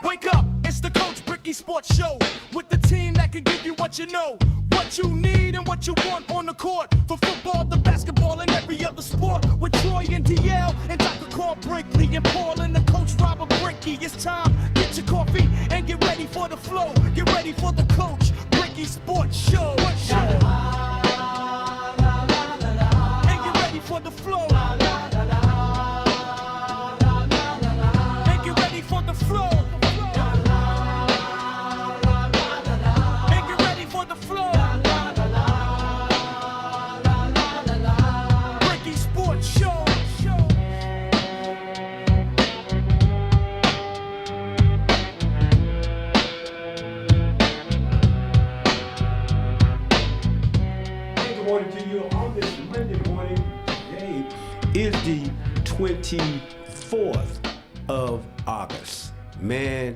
Wake up, it's the Coach Brickey Sports Show with the team that can give you what you know, what you need and what you want on the court. For football, the basketball, and every other sport. With Troy and DL and Dr. Carl Brinkley and Paul and the Coach Robert Brickey. It's time, get your coffee and get ready for the flow. Get ready for the Coach Brickey Sports Show. And get ready for the flow. And get ready for the flow. Is the 24th of August, man,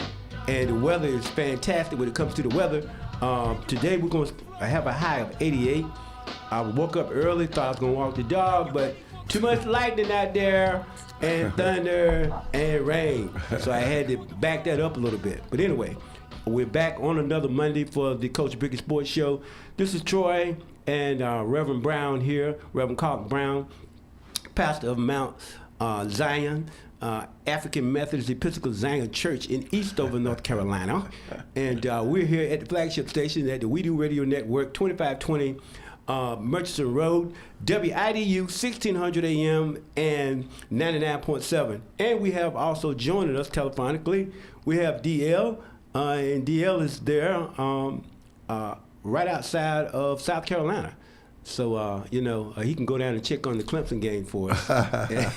and the weather is fantastic when it comes to the weather. Today we're going to have a high of 88. I woke up early, thought I was going to walk the dog, but too much lightning out there, and thunder, and rain. So I had to back that up a little bit. But anyway, we're back on another Monday for the Coach Brickey Sports Show. This is Troy and Reverend Brown here, Reverend Carlton Brown, pastor of Mount Zion, African Methodist Episcopal Zion Church in Eastover, North Carolina. And we're here at the flagship station at the Widu Radio Network, 2520 Murchison Road, WIDU 1600 AM and 99.7. And we have also joining us telephonically, we have DL, and DL is there right outside of South Carolina. So, he can go down and check on the Clemson game for us.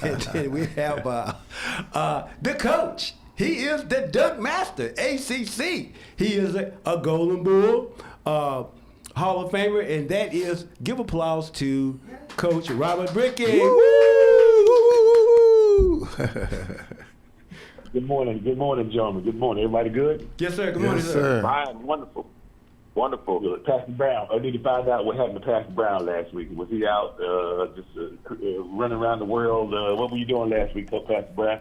And then we have the coach. He is the dunk master, ACC. He is a Golden Bull, Hall of Famer, and that is, give applause to Coach Robert Brickey. Woo! Good morning, gentlemen. Good morning. Everybody good? Yes, sir. Good morning, sir. Fine, wonderful. Wonderful. Pastor Brown, I need to find out what happened to Pastor Brown last week. Was he out running around the world? What were you doing last week, Pastor Brown?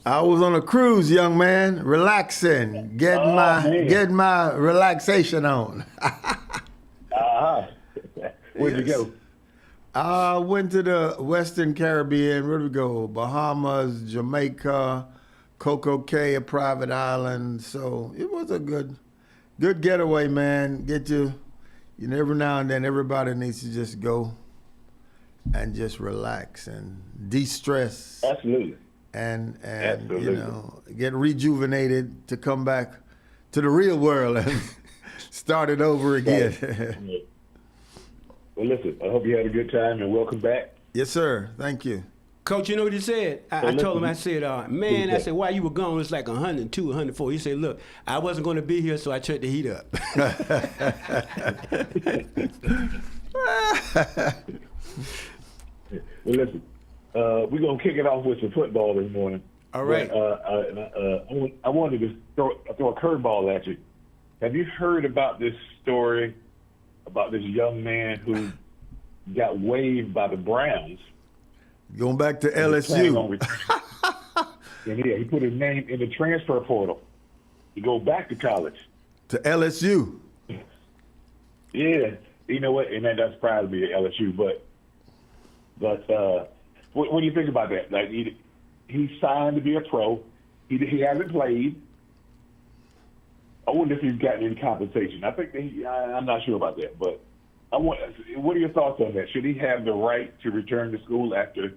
I was on a cruise, young man, relaxing, getting my relaxation on. Where'd you go? I went to the Western Caribbean. Where did we go? Bahamas, Jamaica, Coco Cay, a private island. So it was a good getaway, man. Every now and then everybody needs to just go and just relax and de-stress. Absolutely. And Absolutely. Get rejuvenated to come back to the real world and start it over again. Right. Well, listen, I hope you had a good time and welcome back. Yes, sir. Thank you. Coach, you know what he said? I told him, I said, while you were gone, it's like 102, 104. He said, look, I wasn't going to be here, so I turned the heat up. Well, listen, we're going to kick it off with some football this morning. All right. But, I wanted to throw a curveball at you. Have you heard about this story about this young man who got waived by the Browns? Going back to LSU. And he put his name in the transfer portal to go back to college. To LSU. Yeah, you know what? And that does surprise me at LSU. But what do you think about that? Like he signed to be a pro. He hasn't played. I wonder if he's gotten any compensation. I think I'm not sure about that, but what are your thoughts on that? Should he have the right to return to school after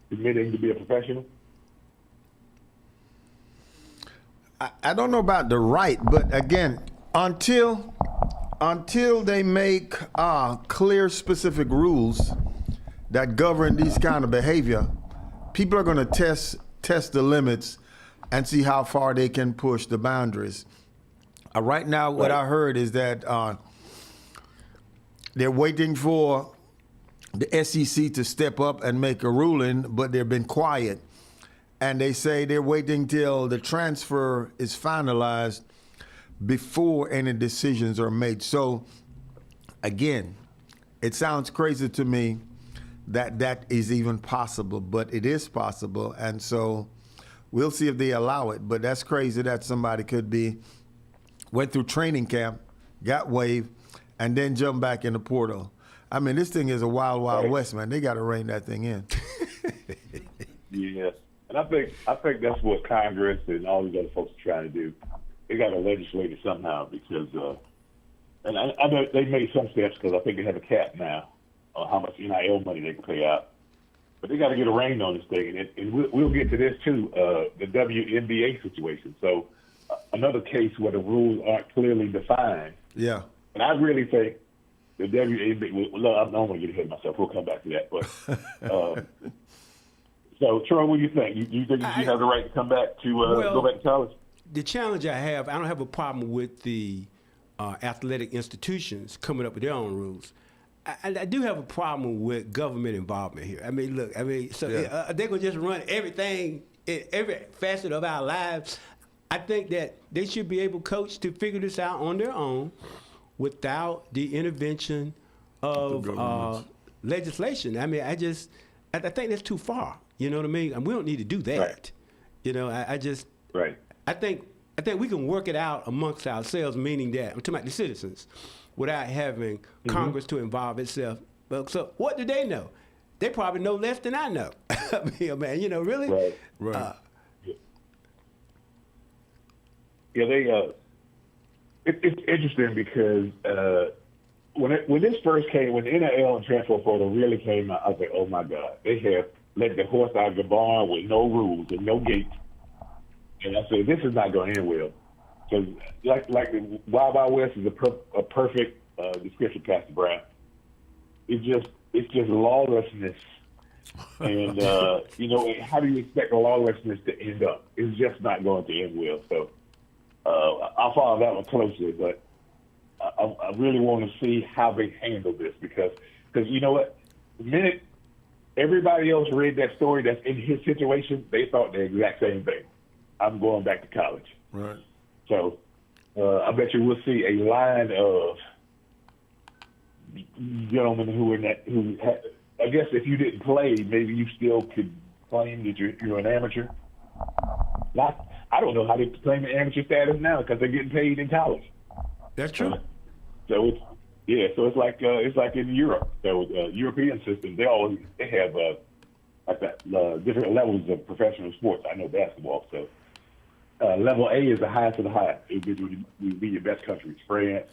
admitting to be a professional? I don't know about the right, but again, until they make clear, specific rules that govern these kind of behavior, people are going to test the limits and see how far they can push the boundaries. Right now, what I heard is that they're waiting for the SEC to step up and make a ruling, but they've been quiet. And they say they're waiting till the transfer is finalized before any decisions are made. So, again, it sounds crazy to me that that is even possible, but it is possible. And so We'll see if they allow it. But that's crazy that somebody went through training camp, got waived, and then jumped back in the portal. I mean, this thing is a wild, wild west, man. They got to rein that thing in. Yes, and I think that's what Congress and all these other folks are trying to do. They got to legislate it somehow because, and I know they made some steps because I think they have a cap now on how much NIL money they can pay out. But they got to get a rein on this thing, and we'll get to this too, the WNBA situation. So another case where the rules aren't clearly defined. Yeah. And I really think the WNBA. Well, I don't want to get ahead of myself. We'll come back to that. But so, Troy, what do you think? You think you have the right to come back to go back to college? The challenge I don't have a problem with the athletic institutions coming up with their own rules. I do have a problem with government involvement here. I mean, look, they're going to just run everything, in every facet of our lives. I think that they should be able, coach, to figure this out on their own without the intervention of legislation. I mean, I think that's too far. You know what I mean? And we don't need to do that. Right. You know, Right. I think we can work it out amongst ourselves, meaning that I'm talking about the citizens, without having Congress to involve itself. So what do they know? They probably know less than I know. I mean, man, you know, really? Right. It's interesting because when this first came, when the NIL and transfer portal really came out, I was like, oh my God, they have let the horse out of the barn with no rules and no gates. And I said, this is not going to end well. Because like the Wild Wild West is a perfect description, Pastor Brown. It's just lawlessness. And, you know, how do you expect the lawlessness to end up? It's just not going to end well. So I'll follow that one closely, but I really want to see how they handle this because you know what? The minute everybody else read that story that's in his situation, they thought the exact same thing. I'm going back to college. Right. So I bet you we'll see a line of gentlemen I guess if you didn't play, maybe you still could claim that you're an amateur. I don't know how they claim the amateur status now because they're getting paid in college. That's true. So it's like in Europe. So European system, they have like that different levels of professional sports. I know basketball, so level A is the highest of the high. It would be your best countries: France,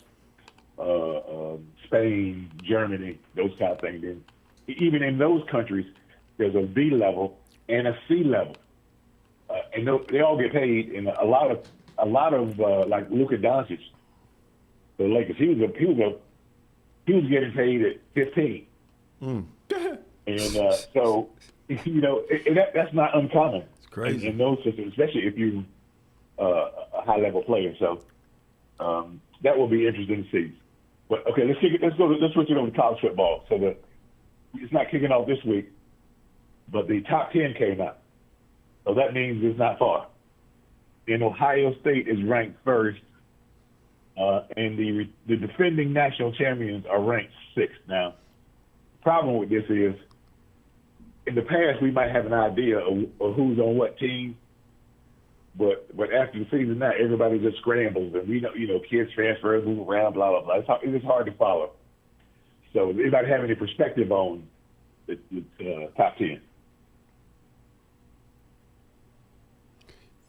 Spain, Germany, those kind of things. And even in those countries, there's a B level and a C level, and they all get paid. And a lot of like Luka Doncic, the Lakers, he was getting paid at 15. And so, you know, that's not uncommon. It's crazy. In those systems, especially if you're a high-level player. So that will be interesting to see. But, okay, let's switch it over to college football. So it's not kicking off this week, but the top 10 came out. So that means it's not far. And Ohio State is ranked first. And the defending national champions are ranked 6th. Now, the problem with this is, in the past, we might have an idea of who's on what team, but after the season now, everybody just scrambles, and we know, you know, kids transfer, move around, blah, blah, blah. It's hard to follow. So, does anybody have any perspective on the top 10?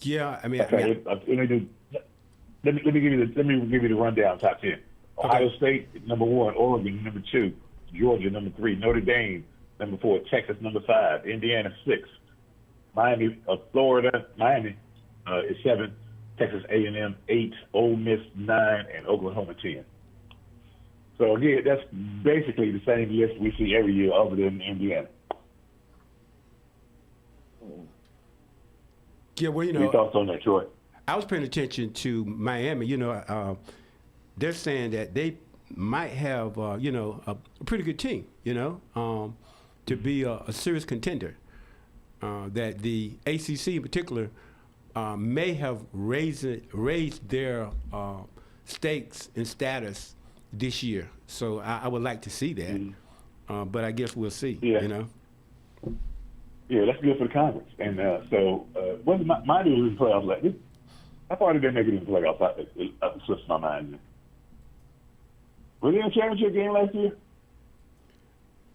Yeah, I mean, okay, let me give you the rundown. Top 10: Ohio State number 1, Oregon number 2, Georgia number 3, Notre Dame number 4, Texas number 5, Indiana 6, Miami is 7, Texas A&M 8, Ole Miss 9, and Oklahoma 10. So again, that's basically the same list we see every year, other than Indiana. Yeah, well, you know, your thoughts on that, Troy? I was paying attention to Miami. You know, they're saying that they might have, you know, a pretty good team, you know, to be a serious contender. That the ACC in particular may have raised their stakes and status this year. So I would like to see that. But I guess we'll see, yeah. you know. Yeah, that's good for the conference. And wasn't my deal in the playoffs like this? I thought they didn't make it in the playoffs. I slipped my mind. Were they in a championship game last year?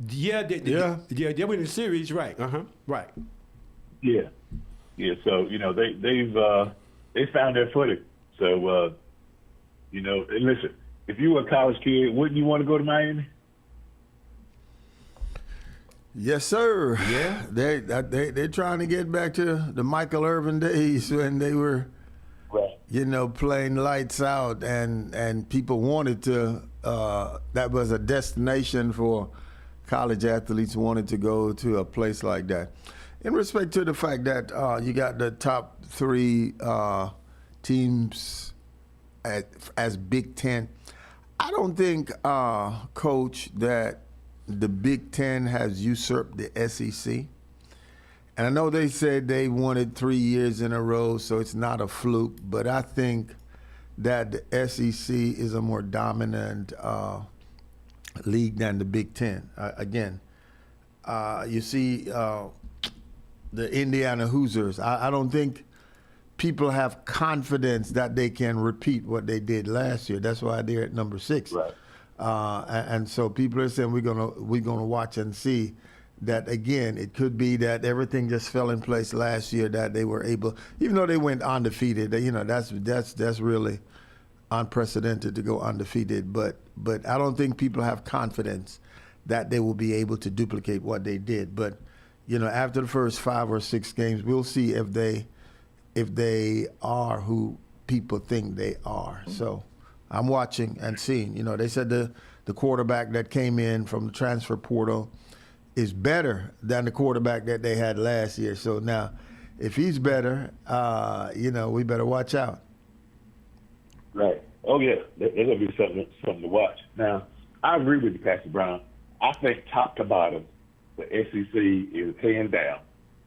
Yeah, they were in the series, right? Right. Yeah. So they found their footing. So and listen, if you were a college kid, wouldn't you want to go to Miami? Yes, sir. Yeah. They're trying to get back to the Michael Irvin days when they were, right, playing lights out, and people wanted to. That was a destination for college athletes wanted to go to a place like that. In respect to the fact that you got the top 3 teams as Big Ten, I don't think, Coach, that the Big Ten has usurped the SEC. And I know they said they wanted 3 years in a row, so it's not a fluke, but I think that the SEC is a more dominant league than the Big Ten. Again, you see the Indiana Hoosiers. I don't think people have confidence that they can repeat what they did last year. That's why they're at number 6. right. And so people are saying we're gonna watch and see that again. It could be that everything just fell in place last year, that they were able, even though they went undefeated. That's really unprecedented to go undefeated. But I don't think people have confidence that they will be able to duplicate what they did. But after the first 5 or 6 games, we'll see if they are who people think they are. So I'm watching and seeing. They said the quarterback that came in from the transfer portal is better than the quarterback that they had last year. So now, if he's better, we better watch out. Right. Oh yeah, there's gonna be something to watch. Now, I agree with you, Pastor Brown. I think top to bottom, the SEC is hands down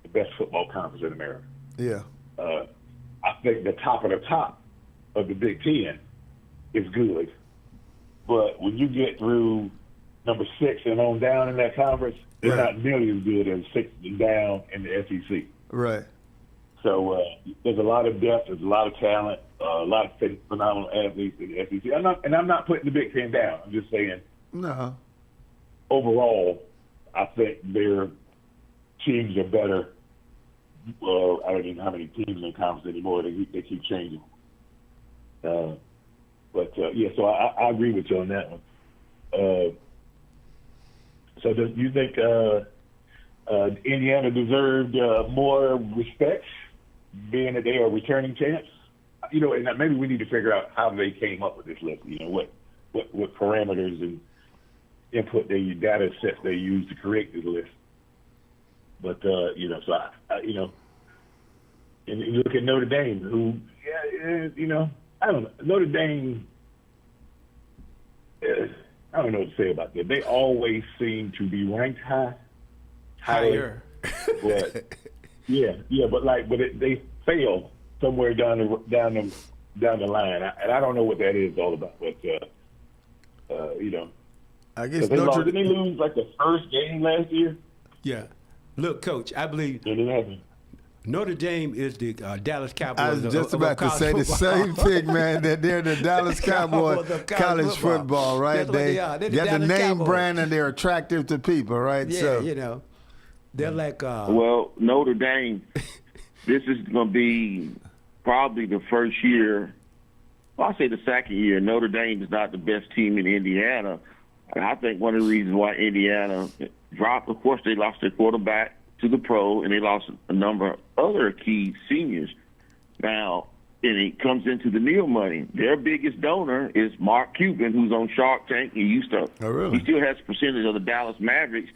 the best football conference in America. Yeah. I think the top of the Big Ten is good, but when you get through number 6 and on down in that conference, they're not nearly as good as 6 and down in the SEC. Right. So there's a lot of depth, there's a lot of talent, a lot of phenomenal athletes in the SEC. I'm not putting the Big Ten down. I'm just saying. No. Overall, I think their teams are better. Well, I don't even know how many teams in the conference anymore. They keep changing. So I agree with you on that one. So do you think Indiana deserved more respect, being that they are a returning champs? And maybe we need to figure out how they came up with this list. What parameters and input data sets they used to create this list. But so and you look at Notre Dame, who I don't know. Notre Dame, I don't know what to say about that. They always seem to be ranked higher. But they fail somewhere down the line, and I don't know what that is all about. But I guess didn't they lose like the first game last year? Yeah. Look, Coach, I believe Notre Dame is the Dallas Cowboys. I was just about to say the same thing, man. That they're the Dallas Cowboys of college football, right? They are. They're the the name Cowboys. brand and they're attractive to people, right? Yeah, So, they're like. Well, Notre Dame, this is going to be probably the first year. Well, I'll say the second year. Notre Dame is not the best team in Indiana. And I think one of the reasons why Indiana dropped, of course, they lost their quarterback to the pro, and they lost a number of other key seniors. Now, and it comes into the Neal money. Their biggest donor is Mark Cuban, who's on Shark Tank. He used to. Oh, really? He still has a percentage of the Dallas Mavericks.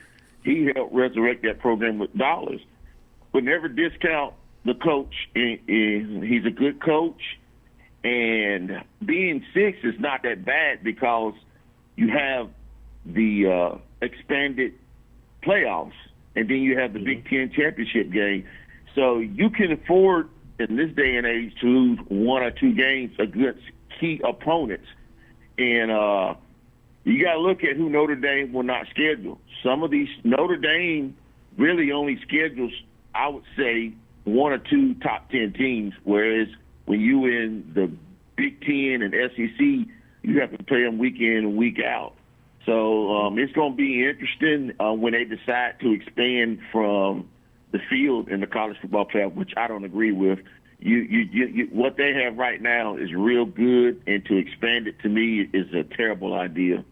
He helped resurrect that program with dollars. But never discount the coach. He's a good coach, and being 6 is not that bad because you have the expanded playoffs, and then you have the Big Ten championship game. So you can afford, in this day and age, to lose 1 or 2 games against key opponents. And you got to look at who Notre Dame will not schedule. Some of these Notre Dame really only schedules, I would say, 1 or 2 top 10 teams, whereas when you in the Big Ten and SEC, you have to play them week in and week out. So it's going to be interesting when they decide to expand from the field in the college football playoff, which I don't agree with. You, what they have right now is real good, and to expand it to me is a terrible idea.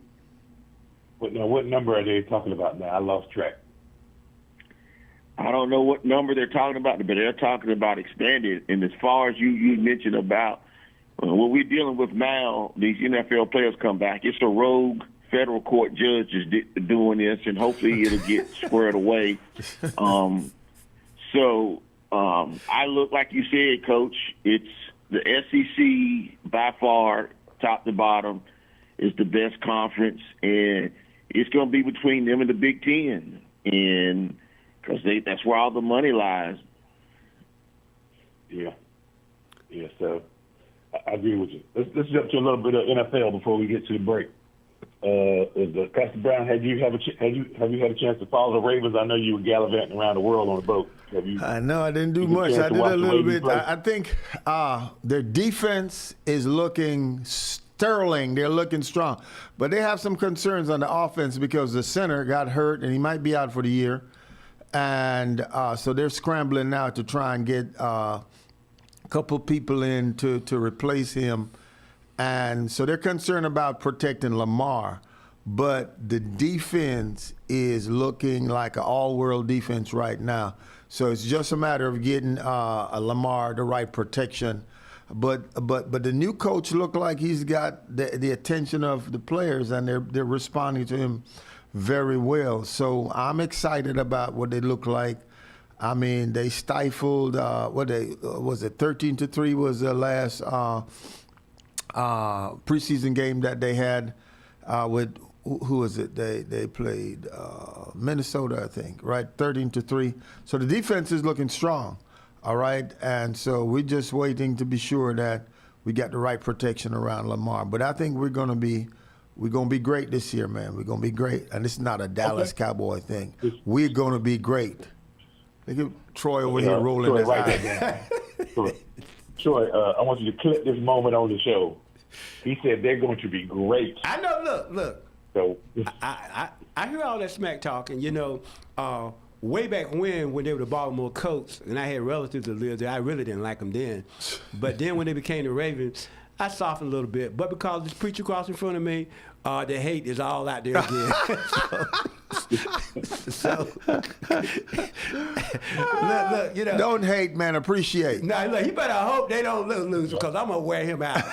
What number are they talking about now? I lost track. I don't know what number they're talking about, but they're talking about expanded. And as far as you mentioned about what we're dealing with now, these NFL players come back. It's a rogue federal court judge is doing this, and hopefully it'll get squared away. So I look, like you said, Coach, it's the SEC by far, top to bottom, is the best conference, and it's going to be between them and the Big Ten, and because that's where all the money lies. Yeah. So I agree with you. Let's jump to a little bit of NFL before we get to the break. Pastor Brown, have you had a chance to follow the Ravens? I know you were gallivanting around the world on a boat. I know I didn't do much. I did a little bit. I think their defense is looking sterling. They're looking strong, but they have some concerns on the offense because the center got hurt and he might be out for the year, and so they're scrambling now to try and get a couple people in to replace him. And so they're concerned about protecting Lamar, but the defense is looking like an all-world defense right now. So it's just a matter of getting Lamar the right protection. But the new coach looked like he's got the attention of the players, and they're responding to him very well. So I'm excited about what they look like. I mean, they stifled 13-3 was the last preseason game that they had with who was it? They played Minnesota, I think, right? 13-3. So the defense is looking strong, all right. And so we're just waiting to be sure that we got the right protection around Lamar. But I think we're gonna be great this year, man. We're gonna be great, and it's not a Dallas Cowboy thing. We're gonna be great. Look at Troy over here rolling his eyes. Troy, I want you to clip this moment on the show. He said they're going to be great. I know. Look. So I hear all that smack talking. Way back when they were the Baltimore Colts, and I had relatives that lived there, I really didn't like them then. But then when they became the Ravens, I softened a little bit. But because this preacher across in front of me, the hate is all out there again. So look, Don't hate, man. Appreciate. Now, look, you better hope they don't lose because I'm going to wear him out.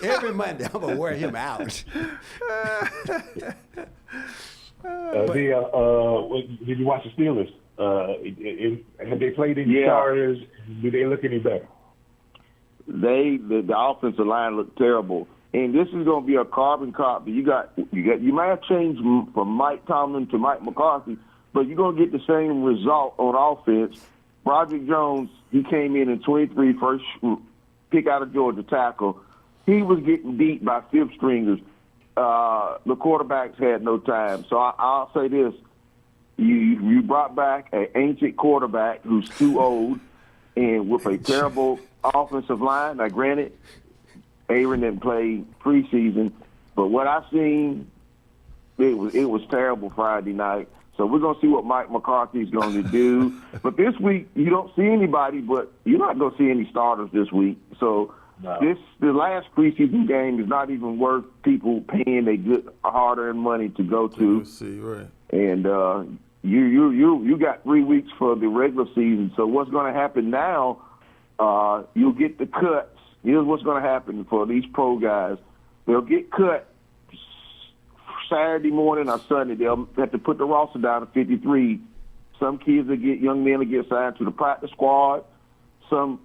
Every Monday, I'm going to wear him out. Did you watch the Steelers? Have they played any starters? Do they look any better? The offensive line looked terrible, and this is going to be a carbon copy. You might have changed from Mike Tomlin to Mike McCarthy, but you're going to get the same result on offense. Broderick Jones, he came in 23, first pick out of Georgia tackle. He was getting beat by fifth stringers. The quarterbacks had no time. So I'll say this: you brought back an ancient quarterback who's too old, and with a terrible offensive line. Now, granted, Aaron didn't play preseason, but what I seen, it was terrible Friday night. So we're going to see what Mike McCarthy's going to do. But this week, you don't see anybody, but you're not going to see any starters this week. So the last preseason game is not even worth people paying a good hard-earned money to go to. See, right. And you got 3 weeks for the regular season. So what's going to happen now? You'll get the cuts. Here's what's going to happen for these pro guys. They'll get cut Saturday morning or Sunday. They'll have to put the roster down to 53. Some young men will get signed to the practice squad. Some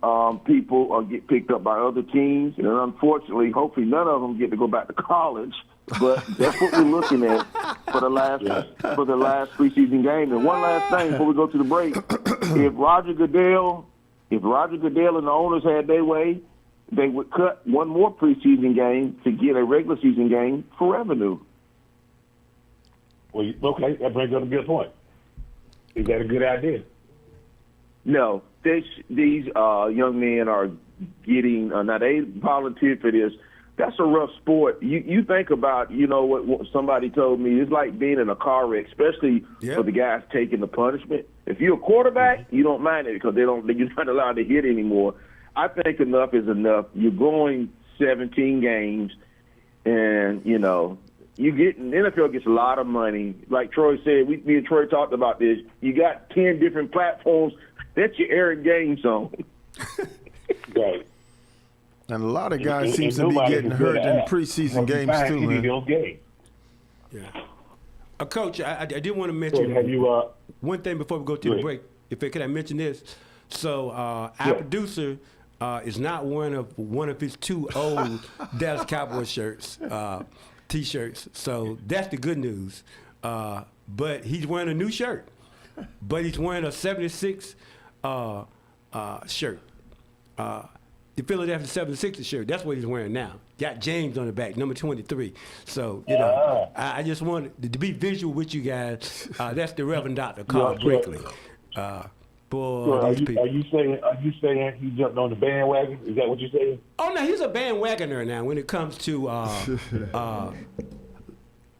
people will get picked up by other teams. And unfortunately, hopefully none of them get to go back to college. But that's what we're looking at for the last preseason game. And one last thing before we go to the break. If Roger Goodell and the owners had their way, they would cut one more preseason game to get a regular season game for revenue. Well, okay, that brings up a good point. Is that a good idea? No, these young men are getting now they volunteer for this. That's a rough sport. You think about, what somebody told me. It's like being in a car wreck, especially for the guys taking the punishment. If you're a quarterback, you don't mind it because you're not allowed to hit anymore. I think enough is enough. You're going 17 games, and the NFL gets a lot of money. Like Troy said, me and Troy talked about this. You got 10 different platforms. That's your Eric game zone. Right. And a lot of guys seem to be getting hurt in preseason games too, man. Yeah. Coach, I did want to mention one thing before we go to the break. Could I mention this? So our producer is not one of his 2 old Dallas Cowboys shirts, T-shirts. So that's the good news. But he's wearing a new shirt. But he's wearing a 76 shirt. The Philadelphia 76ers shirt. That's what he's wearing now. Got James on the back, number 23. So, I just wanted to be visual with you guys. That's the Reverend Dr. Carl Brickey. Are you saying he jumped on the bandwagon? Is that what you're saying? Oh, no, he's a bandwagoner now when it comes to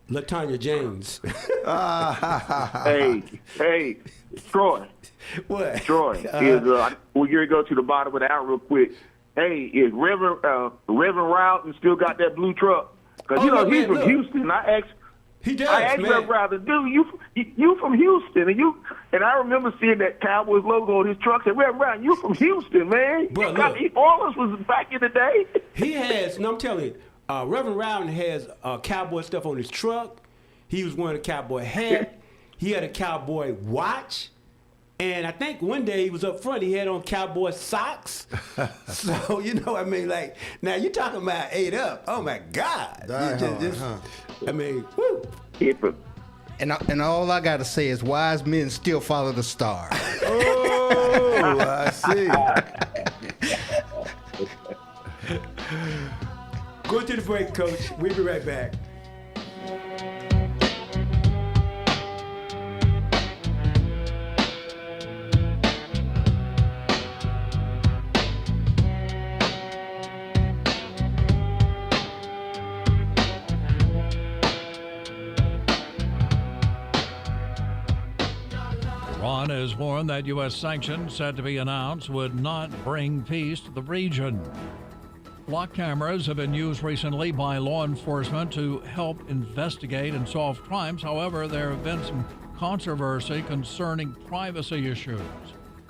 LaTanya James. Hey, Troy. What? Troy, we're going to go to the bottom of the hour real quick. Hey, is Reverend Rowden still got that blue truck? Because, he's from Houston. I asked Reverend Rowden, dude, you from Houston. And I remember seeing that Cowboys logo on his truck. I said, Reverend Rowden, you from Houston, man. Bro, Orleans was back in the day. He has, I'm telling you, Reverend Rowden has cowboy stuff on his truck. He was wearing a cowboy hat. He had a cowboy watch. And I think one day he was up front, he had on cowboy socks. So, now you're talking about 8 up. Oh, my God. Woo. And all I got to say is wise men still follow the star. Oh, I see. Go to the break, Coach. We'll be right back. Iran has warned that U.S. sanctions said to be announced would not bring peace to the region. Block cameras have been used recently by law enforcement to help investigate and solve crimes. However, there have been some controversy concerning privacy issues.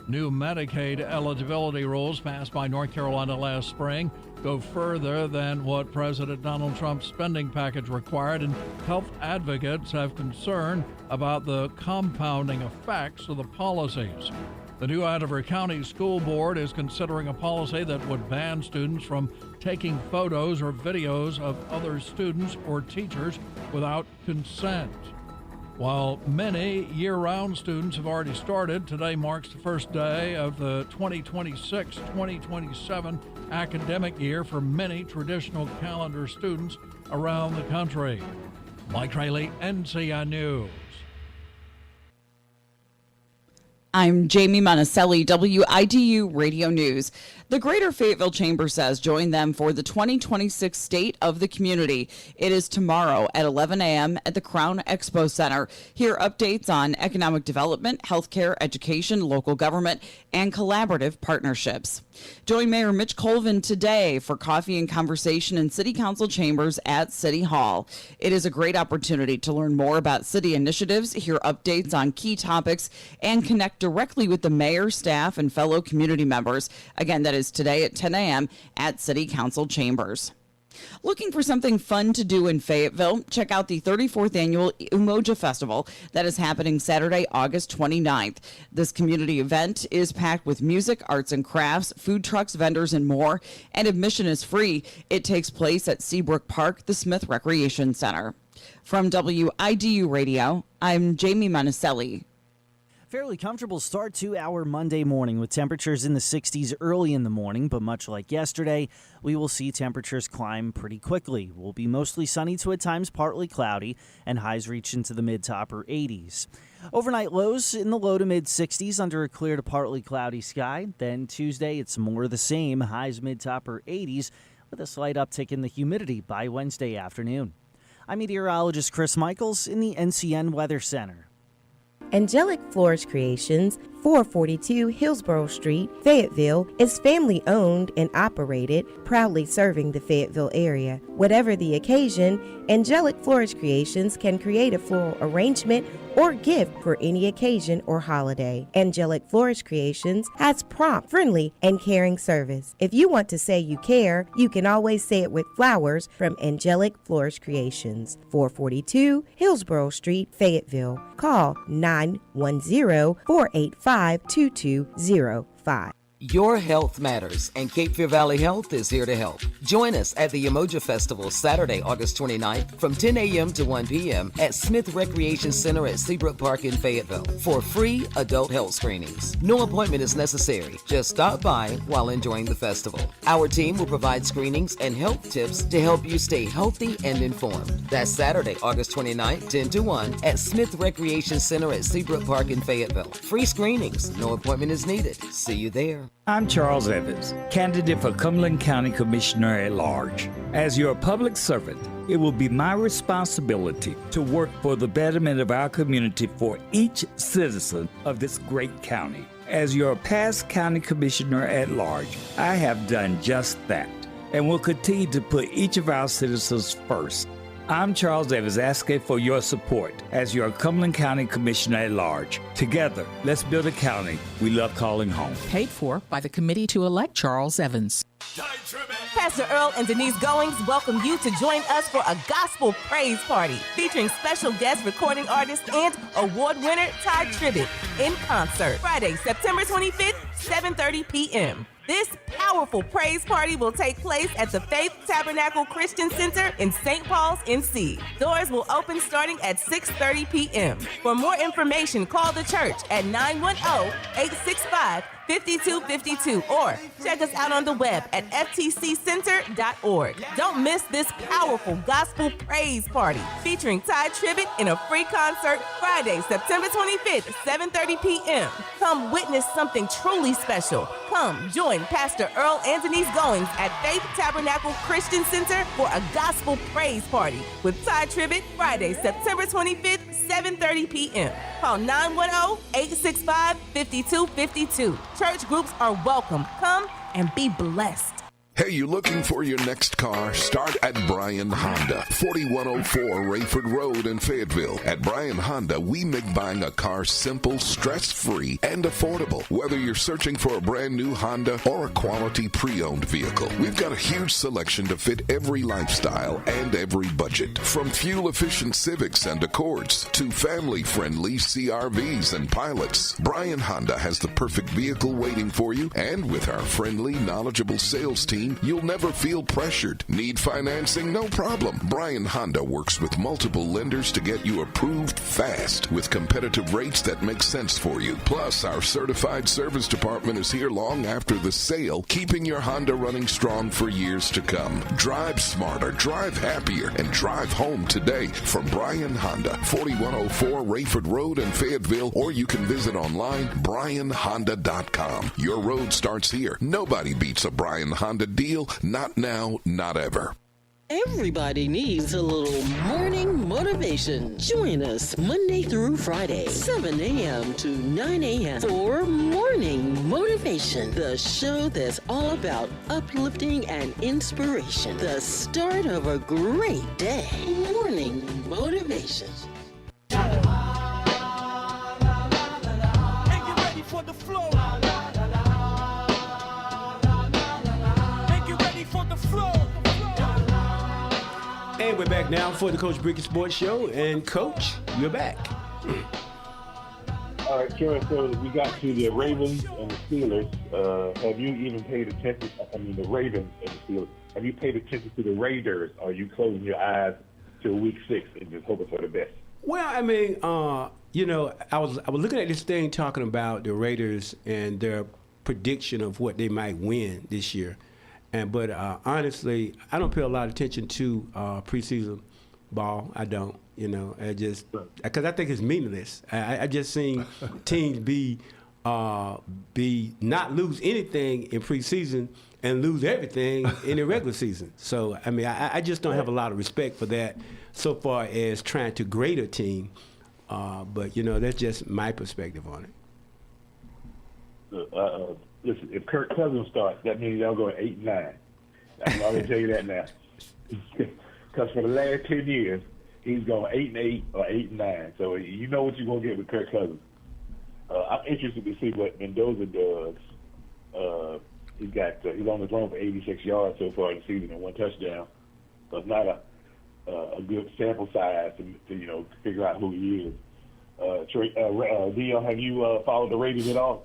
New Medicaid eligibility rules passed by North Carolina last spring go further than what President Donald Trump's spending package required, and health advocates have concern about the compounding effects of the policies. The new Hanover County School Board is considering a policy that would ban students from taking photos or videos of other students or teachers without consent. While many year-round students have already started, today marks the first day of the 2026-2027 academic year for many traditional calendar students around the country. Mike Trayley, NCI News. I'm Jamie Monticelli, WIDU Radio News. The Greater Fayetteville Chamber says join them for the 2026 State of the Community. It is tomorrow at 11 a.m. at the Crown Expo Center. Hear updates on economic development, healthcare, education, local government, and collaborative partnerships. Join Mayor Mitch Colvin today for coffee and conversation in City Council chambers at City Hall. It is a great opportunity to learn more about city initiatives, hear updates on key topics, and connect directly with the mayor, staff, and fellow community members. Again, that is today at 10 a.m. at City Council chambers. Looking for something fun to do in Fayetteville? Check out the 34th Annual Umoja Festival that is happening Saturday, August 29th. This community event is packed with music, arts and crafts, food trucks, vendors, and more, and admission is free. It takes place at Seabrook Park, the Smith Recreation Center. From WIDU Radio, I'm Jamie Monticelli. Fairly comfortable start to our Monday morning with temperatures in the 60s early in the morning, but much like yesterday, we will see temperatures climb pretty quickly. We'll be mostly sunny to at times partly cloudy, and highs reach into the mid to upper 80s. Overnight lows in the low to mid 60s under a clear to partly cloudy sky. Then Tuesday, it's more of the same, highs mid to upper 80s, with a slight uptick in the humidity by Wednesday afternoon. I'm meteorologist Chris Michaels in the NCN Weather Center. Angelic Flourish Creations, 442 Hillsborough Street, Fayetteville, is family-owned and operated, proudly serving the Fayetteville area. Whatever the occasion, Angelic Flourish Creations can create a floral arrangement or gift for any occasion or holiday. Angelic Flourish Creations has prompt, friendly, and caring service. If you want to say you care, you can always say it with flowers from Angelic Flourish Creations, 442 Hillsborough Street, Fayetteville. Call 910-485-2205. Your health matters, and Cape Fear Valley Health is here to help. Join us at the Umoja Festival Saturday, August 29th from 10 a.m. to 1 p.m. at Smith Recreation Center at Seabrook Park in Fayetteville for free adult health screenings. No appointment is necessary. Just stop by while enjoying the festival. Our team will provide screenings and health tips to help you stay healthy and informed. That's Saturday, August 29th, 10 to 1 at Smith Recreation Center at Seabrook Park in Fayetteville. Free screenings. No appointment is needed. See you there. I'm Charles Evans, candidate for Cumberland County Commissioner at Large. As your public servant, it will be my responsibility to work for the betterment of our community for each citizen of this great county. As your past county commissioner at large, I have done just that and will continue to put each of our citizens first. I'm Charles Evans, asking for your support as your Cumberland County Commissioner at Large. Together, let's build a county we love calling home. Paid for by the committee to elect Charles Evans. Pastor Earl and Denise Goings welcome you to join us for a gospel praise party featuring special guest recording artist and award winner Ty Tribbett in concert Friday, September 25th, 7:30 p.m. This powerful praise party will take place at the Faith Tabernacle Christian Center in St. Paul's, NC. Doors will open starting at 6:30 p.m. For more information, call the church at 910-865-5252 or check us out on the web at ftccenter.org. Don't miss this powerful gospel praise party featuring Ty Tribbett in a free concert Friday, September 25th, 7:30 p.m. Come witness something truly special. Come join Pastor Earl and Denise Goings at Faith Tabernacle Christian Center for a gospel praise party with Ty Tribbett Friday, September 25th, 7:30 p.m. Call 910-865-5252. Church groups are welcome. Come and be blessed. Hey, you looking for your next car? Start at Bryan Honda, 4104 Rayford Road in Fayetteville. At Bryan Honda, we make buying a car simple, stress-free, and affordable. Whether you're searching for a brand new Honda or a quality pre-owned vehicle, we've got a huge selection to fit every lifestyle and every budget. From fuel-efficient Civics and Accords to family-friendly CRVs and Pilots, Bryan Honda has the perfect vehicle waiting for you, and with our friendly, knowledgeable sales team, you'll never feel pressured. Need financing? No problem. Bryan Honda works with multiple lenders to get you approved fast with competitive rates that make sense for you. Plus, our certified service department is here long after the sale, keeping your Honda running strong for years to come. Drive smarter, drive happier, and drive home today from Bryan Honda, 4104 Rayford Road in Fayetteville, or you can visit online, bryanhonda.com. Your road starts here. Nobody beats a Bryan Honda deal. Not now, not ever. Everybody needs a little morning motivation. Join us Monday through Friday, 7 a.m. to 9 a.m. for Morning Motivation, the show that's all about uplifting and inspiration. The start of a great day. Morning Motivation. And get ready for the flow. And we're back now for the Coach Brickey Sports Show. And Coach, you're back. All right, sure. So we got to the Ravens and the Steelers. Have you even paid attention? I mean, the Ravens and the Steelers. Have you paid attention to the Raiders? Or are you closing your eyes till week 6 and just hoping for the best? Well, I mean, you know, I was looking at this thing talking about the Raiders and their prediction of what they might win this year, but honestly, I don't pay a lot of attention to preseason ball. I don't, you know, I just because I think it's meaningless. I just seen teams be not lose anything in preseason and lose everything in the regular season. So I mean, I just don't have a lot of respect for that so far as trying to grade a team. But you know, that's just my perspective on it. Listen, if Kirk Cousins starts, that means they'll go 8-9. I'm already tell you that now. Because for the last 10 years, he's going 8-8 or 8-9. So you know what you're gonna get with Kirk Cousins. I'm interested to see what Mendoza does. He's on the run for 86 yards so far in the season and 1 touchdown. So it's not a good sample size to you know figure out who he is. Dion, have you followed the Raiders at all?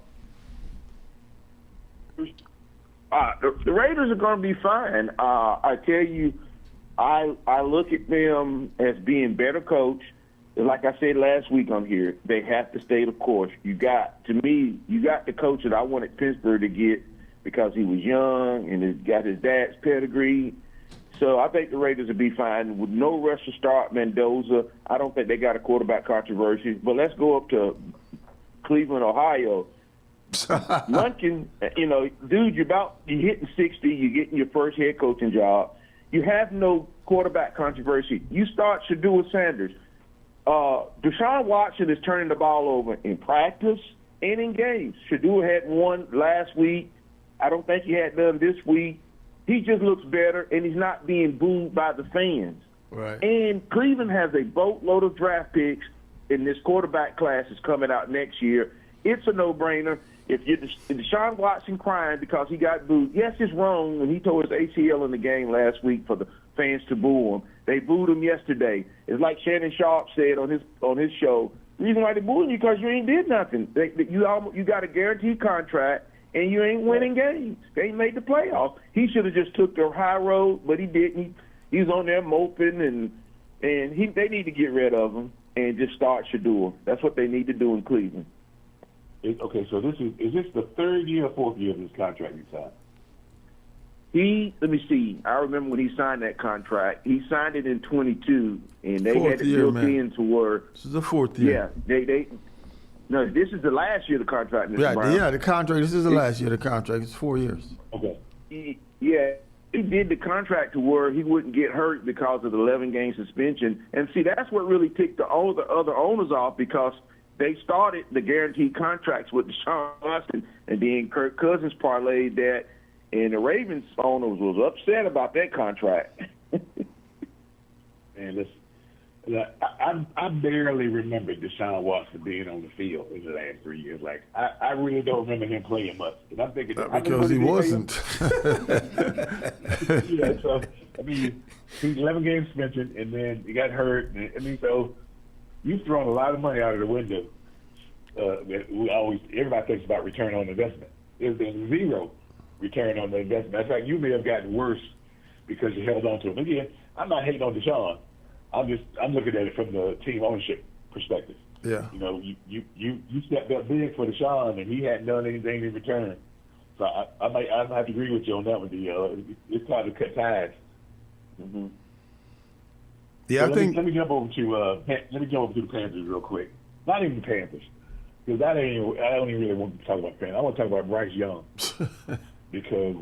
The Raiders are going to be fine. I tell you, I look at them as being better coached. Like I said last week on here, they have to stay the course. You got the coach that I wanted Pittsburgh to get because he was young and he's got his dad's pedigree. So I think the Raiders will be fine. With no rush to start Mendoza, I don't think they got a quarterback controversy. But let's go up to Cleveland, Ohio. Lumpkin, you know, dude, you're hitting 60, you're getting your first head coaching job. You have no quarterback controversy. You start Shedeur Sanders. Deshaun Watson is turning the ball over in practice and in games. Shedeur had one last week. I don't think he had none this week. He just looks better, and he's not being booed by the fans. Right. And Cleveland has a boatload of draft picks in this quarterback class that's coming out next year. It's a no-brainer. If Deshaun Watson crying because he got booed, yes, it's wrong when he tore his ACL in the game last week for the fans to boo him. They booed him yesterday. It's like Shannon Sharp said on his show. The reason why they booed you because you ain't did nothing. You got a guaranteed contract and you ain't winning games. They ain't made the playoffs. He should have just took the high road, but he didn't. He was on there moping and they need to get rid of him and just start Shedeur. That's what they need to do in Cleveland. Okay, so is this the 3rd year or 4th year of his contract he signed? Let me see. I remember when he signed that contract. He signed it in 22, and they Fourth had it year, built man. in to where. This is the 4th year. Yeah, no, this is the last year of the contract, Mr. Brown. Yeah, the contract. This is the last year of the contract. It's 4 years. Okay. He did the contract to where he wouldn't get hurt because of the 11-game suspension. And see, that's what really ticked the other owners off because they started the guaranteed contracts with Deshaun Watson, and then Kirk Cousins parlayed that, and the Ravens owners was upset about that contract. Man, I barely remember Deshaun Watson being on the field in the last 3 years. Like, I really don't remember him playing much. And I'm thinking because he wasn't. Yeah, so I mean, he's 11-game suspension, and then he got hurt. So you've thrown a lot of money out of the window. Everybody thinks about return on investment. There's been 0 return on the investment. In fact, you may have gotten worse because you held on to him. Again, I'm not hating on Deshaun. I'm looking at it from the team ownership perspective. Yeah. You know, you stepped up big for Deshaun, and he hadn't done anything in return. So I might have to agree with you on that one. It's time to cut ties. Mm-hmm. Yeah, so I think. Let me jump over to the Panthers real quick. Not even the Panthers, because I don't even really want to talk about the Panthers. I want to talk about Bryce Young because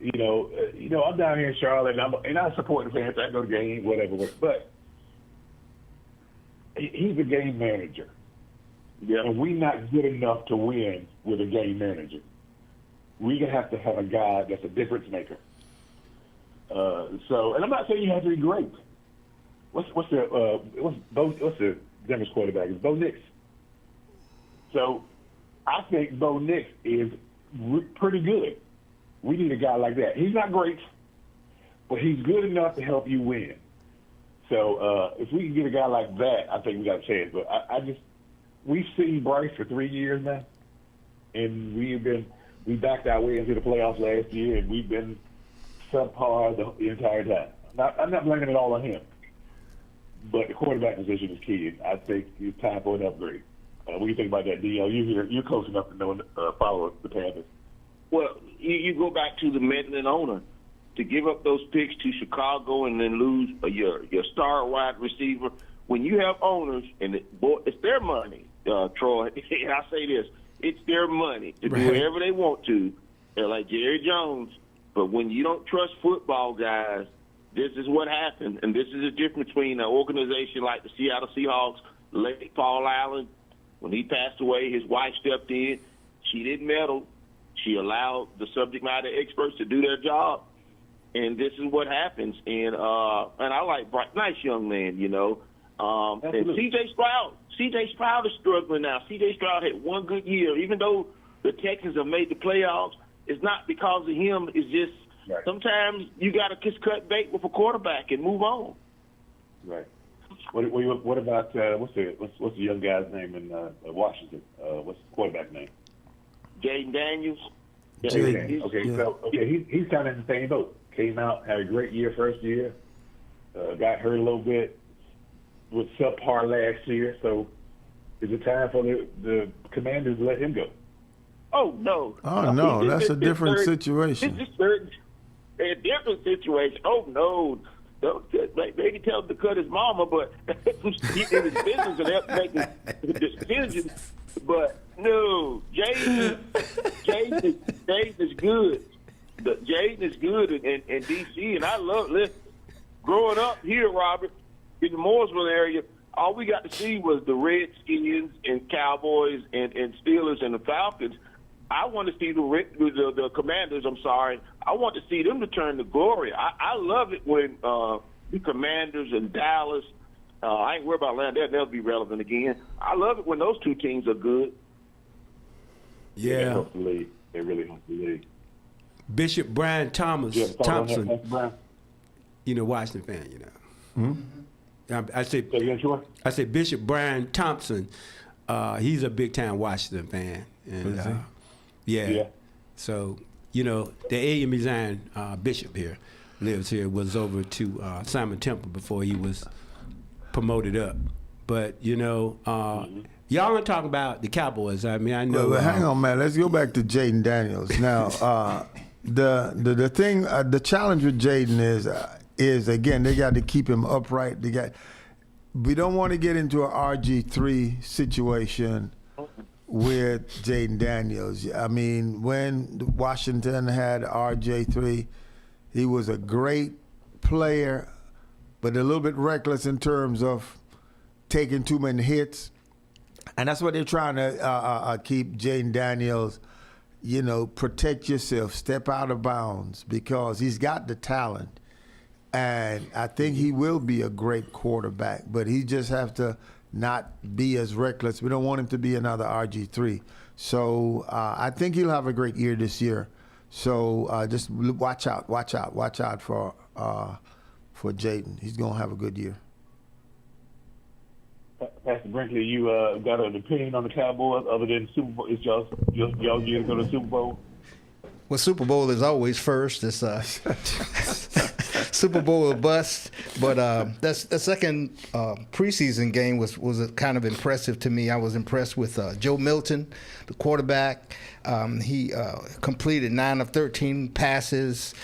I'm down here in Charlotte and I support the Panthers. I go to games, whatever. But he's a game manager. Yeah, and we're not good enough to win with a game manager. We're gonna have to have a guy that's a difference maker. And I'm not saying you have to be great. What's the Denver's quarterback? It's Bo Nix. So I think Bo Nix is pretty good. We need a guy like that. He's not great, but he's good enough to help you win. So if we can get a guy like that, I think we got a chance. But we've seen Bryce for 3 years now, and we backed our way into the playoffs last year, and we've been subpar the entire time. I'm not blaming it all on him, but the quarterback position is key. I think it's time for an upgrade. What do you think about that, D.L.? You're close enough to know follow the Panthers. Well, you go back to the meddling owner to give up those picks to Chicago and then lose your star wide receiver. When you have owners, and it's their money, Troy. I say this: it's their money to do whatever they want to. They're like Jerry Jones. But when you don't trust football guys, this is what happens. And this is the difference between an organization like the Seattle Seahawks, late Paul Allen. When he passed away, his wife stepped in. She didn't meddle. She allowed the subject matter experts to do their job. And this is what happens. And I like Bright, nice young man, you know. And C.J. Stroud is struggling now. C.J. Stroud had one good year. Even though the Texans have made the playoffs, it's not because of him. It's just sometimes you got to just cut bait with a quarterback and move on. Right. What about what's the young guy's name in Washington? What's the quarterback name? Jaden Daniels. He's kind of in the same boat. Came out, had a great year first year. Got hurt a little bit. Was subpar last year. So is it time for the Commanders to let him go? Oh, no. Oh, no, that's a different situation. This is a different situation. Oh, no. Maybe tell him to cut his mama, but he's in his business and help make the decisions. But, no, Jaden is good. Jaden is good in D.C., and I love it. Growing up here, Robert, in the Mooresville area, all we got to see was the Redskins and Cowboys and Steelers and the Falcons. I want to see the Commanders. I want to see them return to glory. I love it when the Commanders and Dallas. I ain't worried about Atlanta. They'll be relevant again. I love it when those two teams are good. Yeah, they help the league. They really help the league. Bishop Brian Thompson. You know, Washington fan. You know. Mm-hmm. I say Bishop Brian Thompson. He's a big time Washington fan. And, yeah. So, you know, the A.M. Zion Bishop here lives here, was over to Simon Temple before he was promoted up. But, you know, y'all want to talk about the Cowboys. I mean, I know. Well, hang on, man. Let's go back to Jaden Daniels. Now, the thing, the challenge with Jaden is again, they got to keep him upright. We don't want to get into an RG3 situation with Jaden Daniels. I mean, when Washington had RJ3, he was a great player, but a little bit reckless in terms of taking too many hits. And that's what they're trying to keep Jaden Daniels, you know, protect yourself, step out of bounds, because he's got the talent. And I think he will be a great quarterback, but he just have to not be as reckless. We don't want him to be another RG3. So I think he'll have a great year this year. So just watch out for Jaden. He's going to have a good year. Pastor Brinkley, you got an opinion on the Cowboys other than Super Bowl? Is y'all year to go to the Super Bowl? Well, Super Bowl is always first. It's Super Bowl or bust. But the second preseason game was kind of impressive to me. I was impressed with Joe Milton, the quarterback. He completed 9 of 13 passes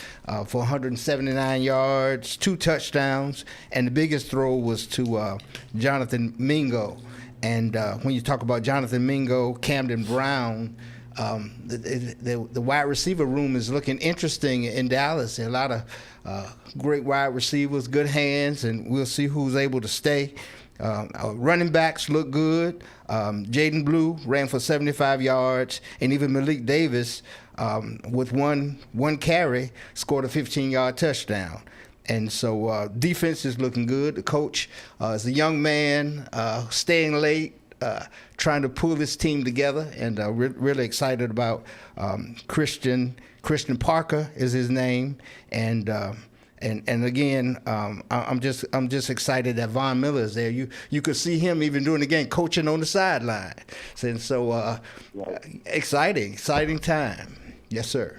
for 179 yards, 2 touchdowns, and the biggest throw was to Jonathan Mingo. And when you talk about Jonathan Mingo, Camden Brown, the wide receiver room is looking interesting in Dallas. There are a lot of great wide receivers, good hands, and we'll see who's able to stay. Running backs look good. Jaden Blue ran for 75 yards, and even Malik Davis, with one carry, scored a 15-yard touchdown. And so defense is looking good. The coach is a young man, staying late, trying to pull this team together, and really excited about Christian Parker is his name, and again, I'm just excited that Von Miller is there. You could see him even during the game coaching on the sideline, and so exciting time. Yes, sir.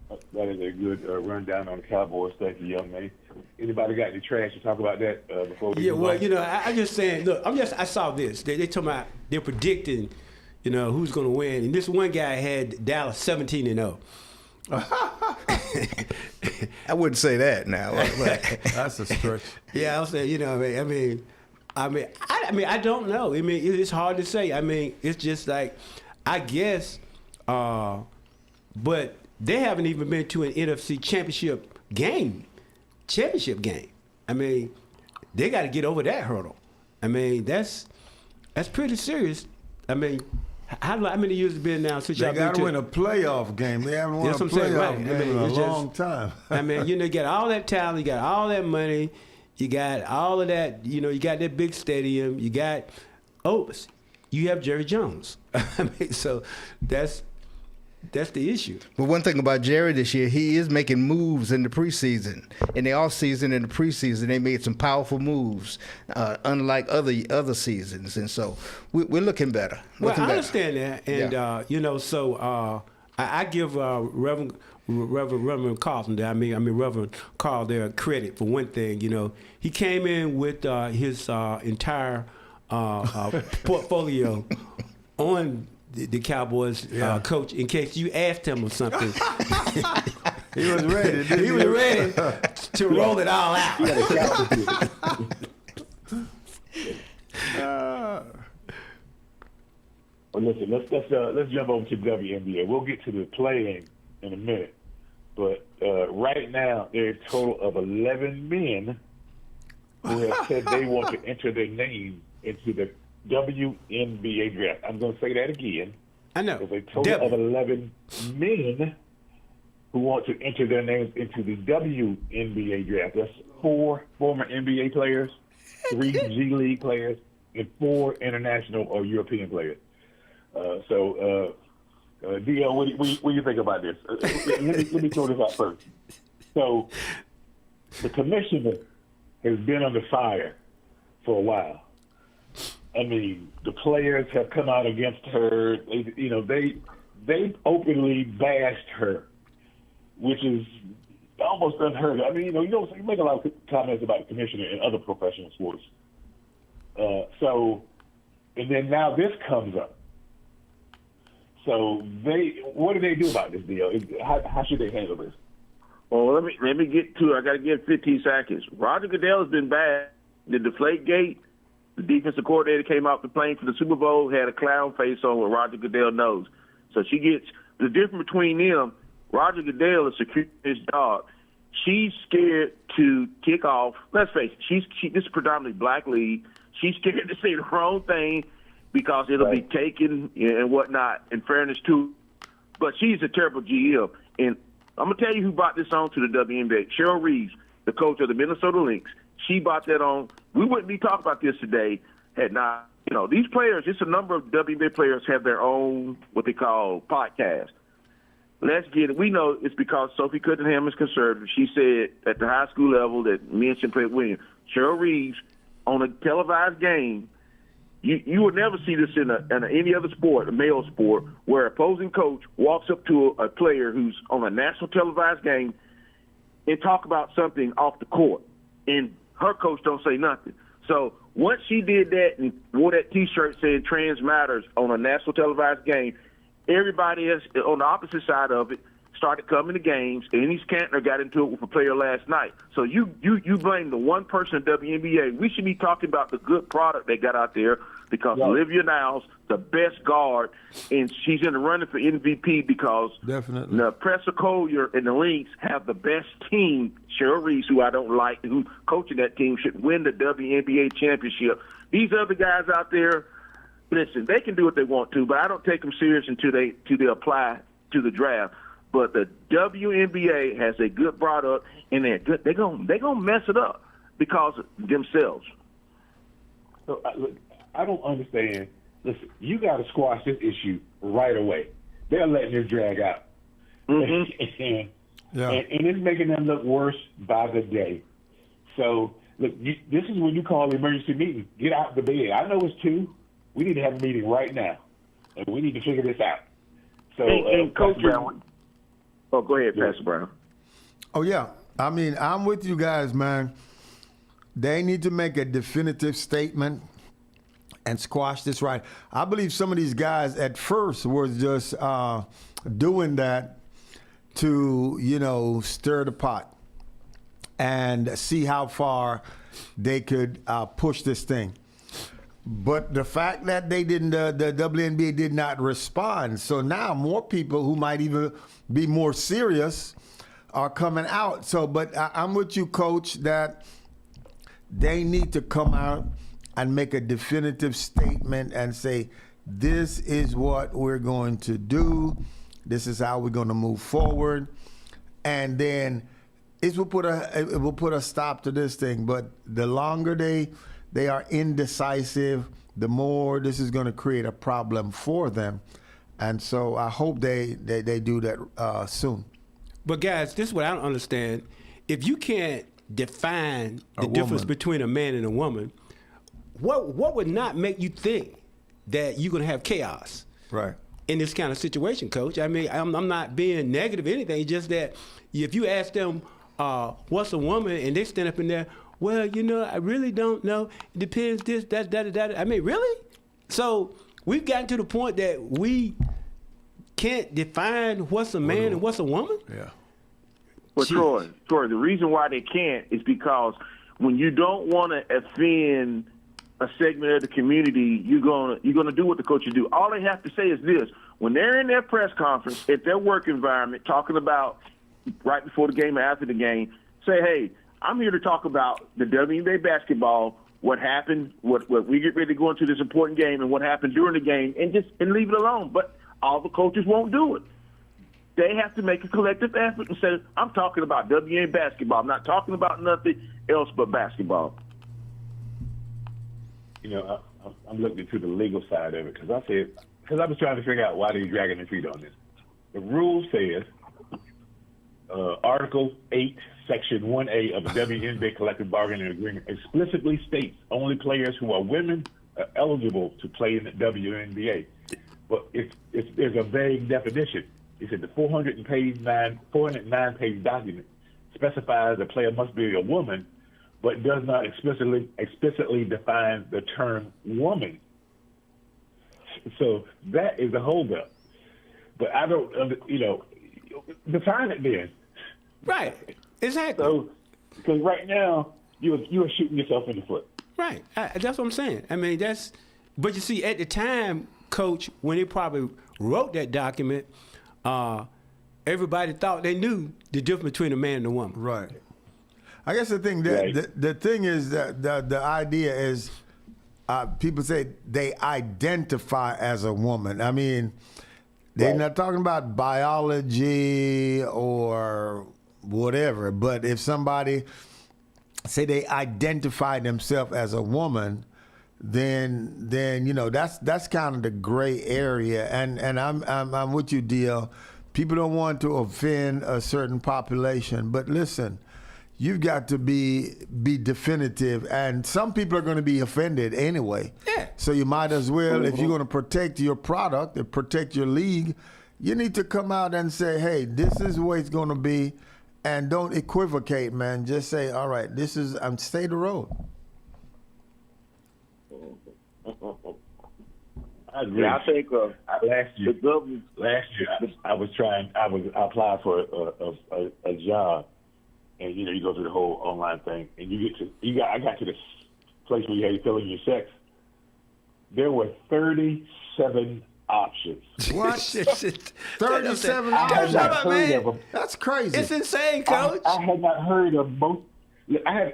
That is a good rundown on the Cowboys. Thank you, young man. Anybody got any trash to talk about that before we move on? I just saying, look, I saw this. They talking about, they're predicting, who's going to win. And this one guy had Dallas 17-0. I wouldn't say that now. That's a stretch. Yeah, I'll say, I don't know. I mean, it's hard to say. I mean, it's just like, I guess, but they haven't even been to an NFC championship game. I mean, they got to get over that hurdle. I mean, that's pretty serious. I mean, how many years has it been now since y'all been to? They got to win a playoff game. They haven't won a playoff game in a long time. I mean, you got all that talent, you got all that money, you got all of that, you got that big stadium, you have Jerry Jones. I mean, so that's the issue. But one thing about Jerry this year, he is making moves in the preseason. In the offseason and the preseason, they made some powerful moves, unlike other seasons. And so we're looking better. I understand that. And, I give Reverend Carlton there, Reverend Carl there credit for one thing. He came in with his entire portfolio on the Cowboys coach, in case you asked him or something. He was ready. He was ready to roll it all out. Well, listen, let's jump over to the WNBA. We'll get to the play-in in a minute, but right now there's a total of 11 men who have said they want to enter their name into the WNBA draft. I'm going to say that again. I know. There's a total of 11 men who want to enter their names into the WNBA draft. That's 4 former NBA players, 3 G League players, and 4 international or European players. Dio, what do you think about this? Let me throw this out first. So, the commissioner has been under fire for a while. I mean, the players have come out against her. They openly bashed her, which is almost unheard of. I mean, you make a lot of comments about the commissioner in other professional sports. And then now this comes up. So what do they do about this deal? How should they handle this? Well, let me get to it. I got to give 15 seconds. Roger Goodell has been bad. The Deflategate. The defensive coordinator came off the plane for the Super Bowl, had a clown face on with Roger Goodell knows. So she gets the difference between them. Roger Goodell is securing his job. She's scared to kick off. Let's face it, this is predominantly black league. She's scared to say the wrong thing because it'll be taken and whatnot. In fairness too, but she's a terrible GM. And I'm gonna tell you who brought this on to the WNBA. Cheryl Reeves, the coach of the Minnesota Lynx. She brought that on. We wouldn't be talking about this today had not, these players, just a number of WNBA players have their own, what they call podcast. Let's get it. We know it's because Sophie Cunningham is conservative. She said at the high school level that me and Sinclair Williams, Cheryl Reeves, on a televised game, you would never see this in any other sport, a male sport, where an opposing coach walks up to a player who's on a national televised game and talk about something off the court. And her coach don't say nothing. So once she did that and wore that T-shirt saying trans matters on a national televised game, everybody else on the opposite side of it started coming to games. And Ennis Cantner got into it with a player last night. So you blame the one person in WNBA. We should be talking about the good product they got out there because Olivia Niles, the best guard, and she's in the running for MVP because definitely Pressa Collier and the Lynx have the best team. Cheryl Reeves, who I don't like, who's coaching that team, should win the WNBA championship. These other guys out there, listen, they can do what they want to, but I don't take them serious until they apply to the draft. But the WNBA has a good product, and they're good. They're gonna mess it up because of themselves. So I don't understand. Listen, you got to squash this issue right away. They're letting this drag out, and it's making them look worse by the day. So look, this is when you call the emergency meeting. Get out the bed. I know it's 2. We need to have a meeting right now, and we need to figure this out. So, and Coach, Oh, go ahead, Pastor Brown. Oh, yeah. I mean, I'm with you guys, man. They need to make a definitive statement and squash this right. I believe some of these guys at first were just doing that to, stir the pot and see how far they could push this thing. But the fact that they didn't, the WNBA did not respond, so now more people who might even be more serious are coming out. So, but I'm with you, Coach, that they need to come out and make a definitive statement and say, this is what we're going to do. This is how we're going to move forward. And then it will put a stop to this thing. But the longer they are indecisive, the more this is going to create a problem for them. And so I hope they do that soon. But guys, this is what I don't understand. If you can't define the difference between a man and a woman, what would not make you think that you're going to have chaos? Right. In this kind of situation, Coach? I mean, I'm not being negative or anything. It's just that if you ask them, what's a woman, and they stand up in there, well, I really don't know. It depends this, that. I mean, really? So we've gotten to the point that we can't define what's a man and what's a woman? Yeah. Well, Troy, the reason why they can't is because when you don't want to offend a segment of the community, you're gonna do what the coaches do. All they have to say is this: when they're in their press conference at their work environment, talking about right before the game or after the game, say, "Hey, I'm here to talk about the WNBA basketball, what happened, what we get ready to go into this important game, and what happened during the game, and leave it alone." But all the coaches won't do it. They have to make a collective effort and say, "I'm talking about WNBA basketball. I'm not talking about nothing else but basketball." I'm looking into the legal side of it because I was trying to figure out why they're dragging their feet on this. The rule says, Article 8, Section 1A of the WNBA Collective Bargaining Agreement explicitly states only players who are women are eligible to play in the WNBA. But there's a vague definition. It said the 409-page document specifies a player must be a woman, but does not explicitly define the term woman. So that is a holdup. But I don't, define it then. Right. Exactly. So, because right now you are shooting yourself in the foot. Right. That's what I'm saying. I mean, but you see, at the time, Coach, when they probably wrote that document, everybody thought they knew the difference between a man and a woman. Right. I guess the thing the thing is that the idea is people say they identify as a woman. I mean, they're not talking about biology or whatever, but if somebody say they identify themselves as a woman, then that's kind of the gray area. And I'm with you, DL. People don't want to offend a certain population, but listen, you've got to be definitive, and some people are going to be offended anyway. Yeah. So you might as well, if you're going to protect your product and protect your league, you need to come out and say, hey, this is the way it's going to be, and don't equivocate, man. Just say, all right, I'm stay the road. I agree. Yeah, I think last year I applied for a job, and you go through the whole online thing, and I got to this place where you had to fill in your sex. There were 37 options. What? 37 I had not options? heard of them. That's crazy. It's insane, Coach. I had not heard of most. I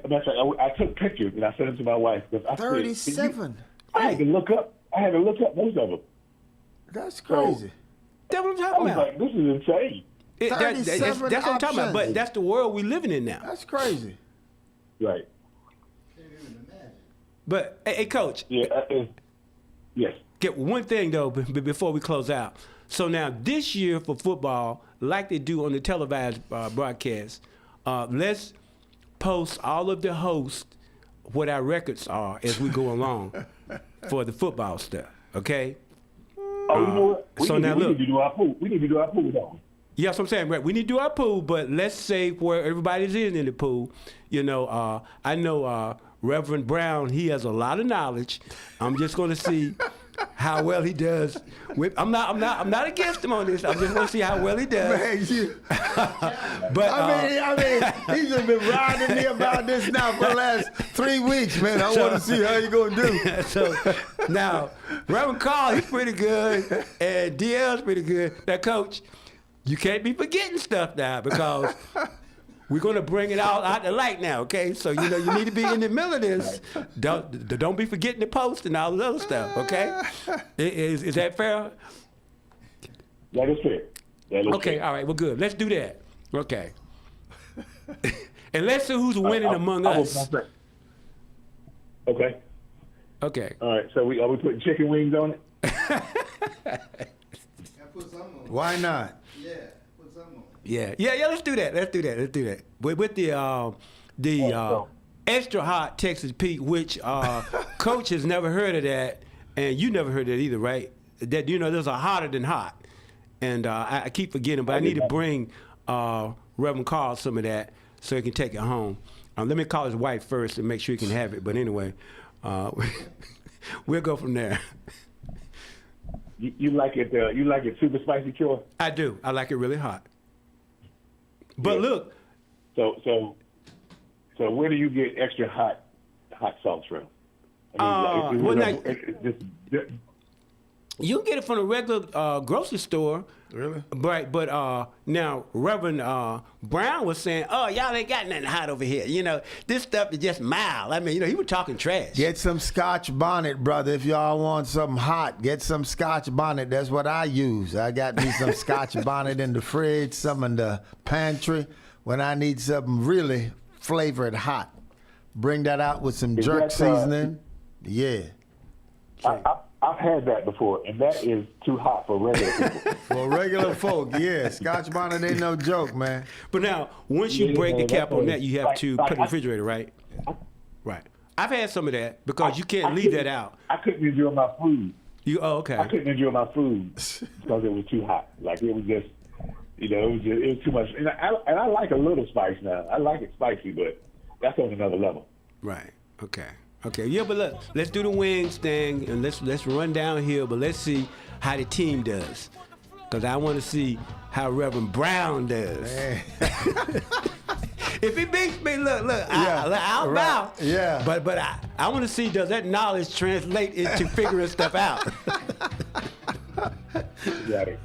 took pictures and I sent them to my wife. 37. I had to look up most of them. That's crazy. That's what I'm I talking was about. like, this is insane. That's what I'm talking about. But that's the world we're living in now. That's crazy. Right. But hey, Coach. Yeah. Yes. Get one thing though before we close out. So now this year for football, like they do on the televised broadcast, let's post all of the hosts what our records are as we go along for the football stuff. Okay. Oh, you know what? We need to do our pool. We need to do our pool though. Yeah, that's what I'm saying. Right. We need to do our pool, but let's say where everybody's in the pool. You know, I know Reverend Brown. He has a lot of knowledge. I'm just going to see how well he does. I'm not against him on this. I just want to see how well he does. Man, but I mean, he's just been riding me about this now for the last 3 weeks, man. I want to see how you gonna do. So now, Reverend Carl, he's pretty good, and DL's pretty good. Now, Coach, you can't be forgetting stuff now because we're going to bring it all out the light now, okay? So, you know, you need to be in the middle of this. Don't be forgetting the post and all this other stuff, okay? Is that fair? That is fair. Okay, all right, well, good. Let's do that. Okay. And let's see who's winning among us. Okay. Okay. All right, so are we putting chicken wings on it? Why not? Yeah. Let's do that. With the extra hot Texas Pete, which Coach has never heard of that, and you never heard of that either, right? That there's a hotter than hot, and I keep forgetting, but I need to bring Reverend Carl some of that so he can take it home. Let me call his wife first and make sure he can have it. But anyway, we'll go from there. You like it? You like it super spicy, Troy? I do. I like it really hot. But look. So where do you get extra hot sauce from? You can get it from a regular grocery store. Really? Right, but now Reverend Brown was saying, "Oh, y'all ain't got nothing hot over here. You know, this stuff is just mild." I mean, he was talking trash. Get some Scotch bonnet, brother. If y'all want something hot, get some Scotch bonnet. That's what I use. I got me some Scotch bonnet in the fridge, some in the pantry. When I need something really flavored hot, bring that out with some jerk seasoning. Yeah. I've had that before, and that is too hot for regular people. For regular folk, yeah. Scotch bonnet ain't no joke, man. But now, once you break the cap on that, you have to put it in the refrigerator, right? Right. I've had some of that because you can't leave that out. I couldn't enjoy my food. Okay. I couldn't enjoy my food because it was too hot. Like, it was just, it was too much. And I like a little spice now. I like it spicy, but that's on another level. Right. Okay. Yeah, but look, let's do the wings thing and let's run downhill. But let's see how the team does, because I want to see how Reverend Brown does. If he beats me, look, I'll bow. Yeah. But I want to see, does that knowledge translate into figuring stuff out? Got it.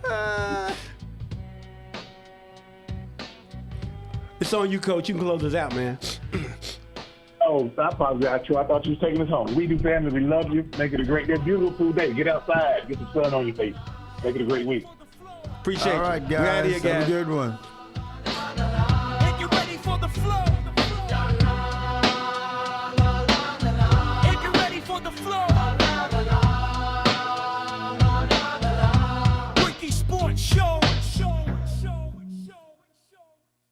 It's on you, Coach. You can close us out, man. Oh, I apologize, Troy. I thought you was taking us home. We do, family. We love you. Make it a beautiful day. Get outside. Get the sun on your face. Make it a great week. Appreciate you. All right, guys. Have a good one. Get you ready for the flow. Get you ready for the flow. Brickey Sports Show.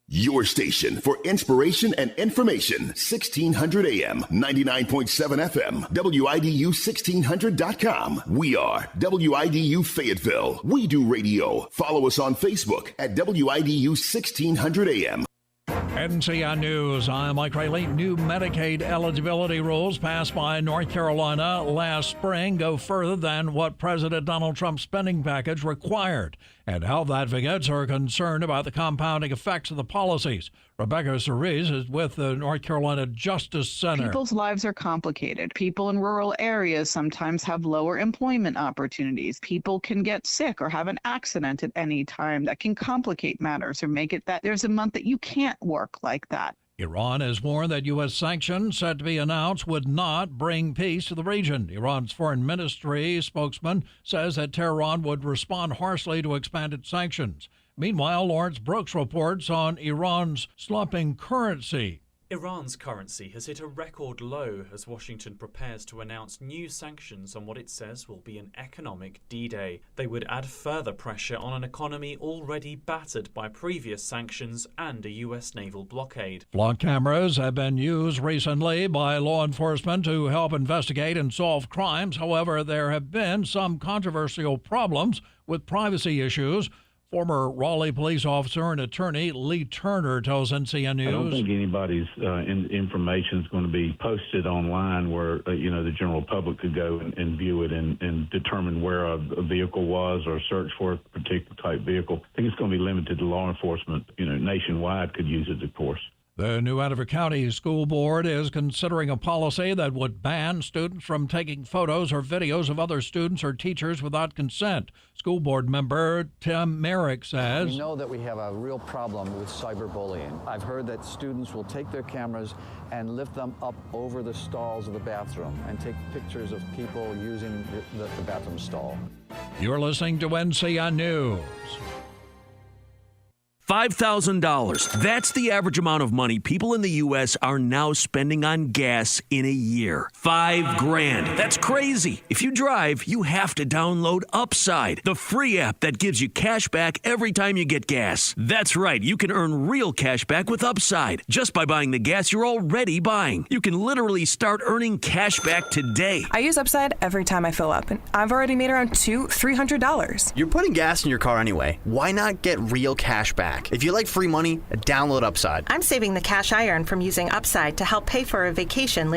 Your station for inspiration and information. 1600 AM, 99.7 FM, WIDU1600.com. We are WIDU Fayetteville. We do radio. Follow us on Facebook at WIDU 1600 AM. NCN News, I'm Mike Rayleigh. New Medicaid eligibility rules passed by North Carolina last spring go further than what President Donald Trump's spending package required, and health advocates are concerned about the compounding effects of the policies. Rebecca Cerise is with the North Carolina Justice Center. People's lives are complicated. People in rural areas sometimes have lower employment opportunities. People can get sick or have an accident at any time that can complicate matters or make it that there's a month that you can't work like that. Iran has warned that U.S. sanctions set to be announced would not bring peace to the region. Iran's foreign ministry spokesman says that Tehran would respond harshly to expanded sanctions. Meanwhile, Lawrence Brooks reports on Iran's slumping currency. Iran's currency has hit a record low as Washington prepares to announce new sanctions on what it says will be an economic D-Day. They would add further pressure on an economy already battered by previous sanctions and a U.S. naval blockade. Flock cameras have been used recently by law enforcement to help investigate and solve crimes. However, there have been some controversial problems with privacy issues. Former Raleigh police officer and attorney Lee Turner tells NCN News. I don't think anybody's information is going to be posted online where, the general public could go and view it and determine where a vehicle was or search for a particular type vehicle. I think it's going to be limited to law enforcement, nationwide could use it, of course. The New Hanover County School Board is considering a policy that would ban students from taking photos or videos of other students or teachers without consent. School Board member Tim Merrick says, We know that we have a real problem with cyberbullying. I've heard that students will take their cameras and lift them up over the stalls of the bathroom and take pictures of people using the bathroom stall. You're listening to NCN News. $5,000. That's the average amount of money people in the U.S. are now spending on gas in a year. $5,000. That's crazy. If you drive, you have to download Upside, the free app that gives you cash back every time you get gas. That's right. You can earn real cash back with Upside just by buying the gas you're already buying. You can literally start earning cash back today. I use Upside every time I fill up, and I've already made around $300. You're putting gas in your car anyway. Why not get real cash back? If you like free money, download Upside. I'm saving the cash I earn from using Upside to help pay for a vacation